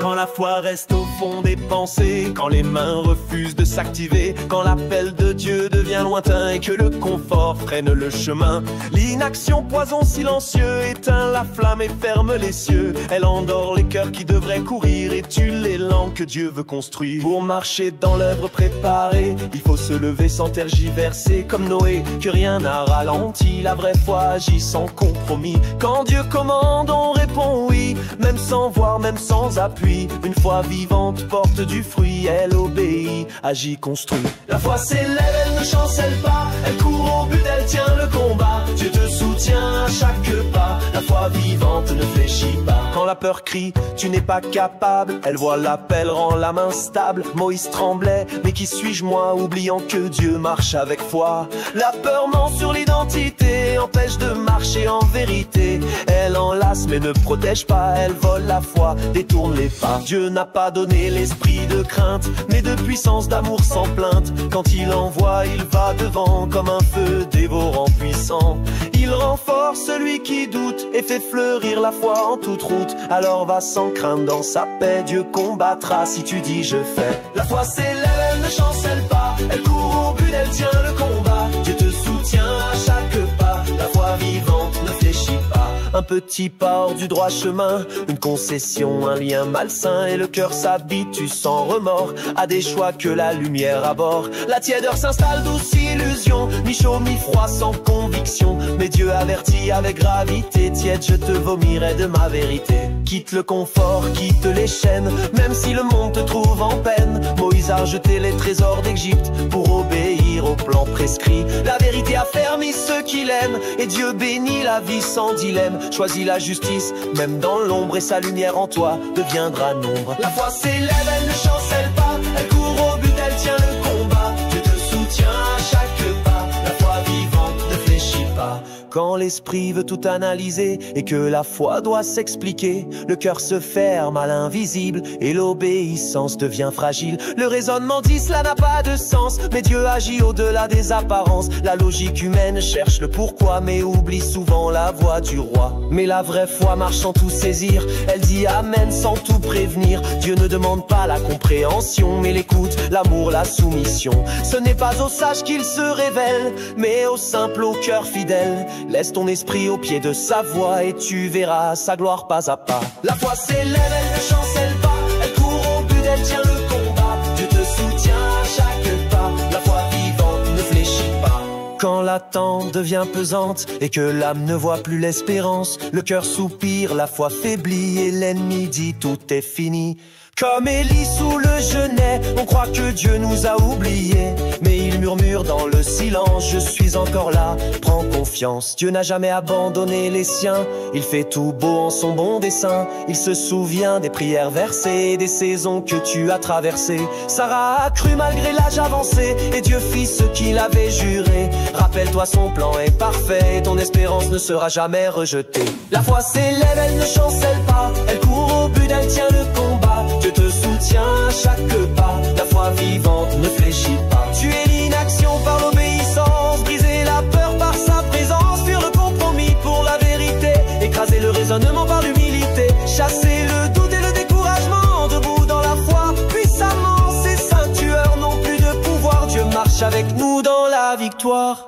Quand la foi reste au fond des pensées, quand les mains refusent de s'activer, quand l'appel de Dieu devient lointain et que le confort freine le chemin, l'inaction, poison silencieux, éteint la flamme et ferme les cieux. Elle endort les cœurs qui devraient courir et tue l'élan que Dieu veut construire. Pour marcher dans l'œuvre préparée, il faut se lever sans tergiverser, comme Noé, que rien n'a ralenti. La vraie foi agit sans compromis. Quand Dieu commande, on répond oui, même sans voir, même sans appui. Une foi vivante porte du fruit, elle obéit, agit, construit. La foi s'élève, elle ne chancelle pas, elle court au but, elle tient le combat. Dieu te soutient à chaque pas, la foi vivante ne fléchit pas. Quand la peur crie, tu n'es pas capable, elle voit l'appel, rend la main stable. Moïse tremblait, mais qui suis-je moi, oubliant que Dieu marche avec foi. La peur ment sur l'identité, empêche de marcher en vérité. Elle enlace mais ne protège pas, elle vole la foi, détourne les pas. Dieu n'a pas donné l'esprit de crainte, mais de puissance, d'amour sans plainte. Quand il envoie, il va devant comme un feu dévorant puissant. Il renforce celui qui doute et fait fleurir la foi en toute route. Alors va sans crainte dans sa paix, Dieu combattra si tu dis je fais. La foi s'élève, elle ne chancelle pas, elle court au but, elle tient le combat. Dieu te soutient à chaque pas, la foi vivante ne fléchit pas. Un petit pas hors du droit chemin, une concession, un lien malsain, et le cœur s'habitue sans remords à des choix que la lumière aborde. La tiédeur s'installe, douce illusion, mi chaud mi froid sans conviction. Mais Dieu avertit avec gravité, tiède je te vomirai de ma vérité. Quitte le confort, quitte les chaînes, même si le monde te trouve en peine. Moïse a rejeté les trésors d'Égypte pour obéir au plan prescrit. La vérité affermit ceux qui l'aiment, et Dieu bénit la vie sans dilemme. Choisis la justice, même dans l'ombre, et sa lumière en toi deviendra nombre. La foi s'élève, elle ne chancelle pas, elle court au but, elle tient le combat. Dieu te soutient à chaque pas, la foi vivante ne fléchit pas. Quand l'esprit veut tout analyser et que la foi doit s'expliquer, le cœur se ferme à l'invisible et l'obéissance devient fragile. Le raisonnement dit cela n'a pas de sens, mais Dieu agit au-delà des apparences. La logique humaine cherche le pourquoi, mais oublie souvent la voix du roi. Mais la vraie foi marche sans tout saisir, elle dit amen sans tout prévenir. Dieu ne demande pas la compréhension, mais l'écoute, l'amour, la soumission. Ce n'est pas aux sages qu'il se révèle, mais aux simples, au cœur fidèle. Laisse ton esprit au pied de sa voix et tu verras sa gloire pas à pas. La foi s'élève, elle ne chancelle pas, elle court au but, elle tient le combat. Dieu te soutient à chaque pas, la foi vivante ne fléchit pas. Quand l'attente devient pesante et que l'âme ne voit plus l'espérance, le cœur soupire, la foi faiblit et l'ennemi dit tout est fini. Comme Élie sous le genêt, on croit que Dieu nous a oubliés, mais il murmure dans le silence, je suis encore là, prends confiance. Dieu n'a jamais abandonné les siens, il fait tout beau en son bon dessein. Il se souvient des prières versées, des saisons que tu as traversées. Sarah a cru malgré l'âge avancé, et Dieu fit ce qu'il avait juré. Rappelle-toi, son plan est parfait, et ton espérance ne sera jamais rejetée. La foi s'élève, elle ne chancelle pas, elle court au but, elle tient le combat. Dieu te soutient à chaque pas, la foi vivante ne fléchit pas. Tu es l'inaction par l'obéissance, briser la peur par sa présence, fuir le compromis pour la vérité, écraser le raisonnement par l'humilité, chasser le doute et le découragement, debout dans la foi, puissamment ces saints tueurs n'ont plus de pouvoir. Dieu marche avec nous dans la victoire.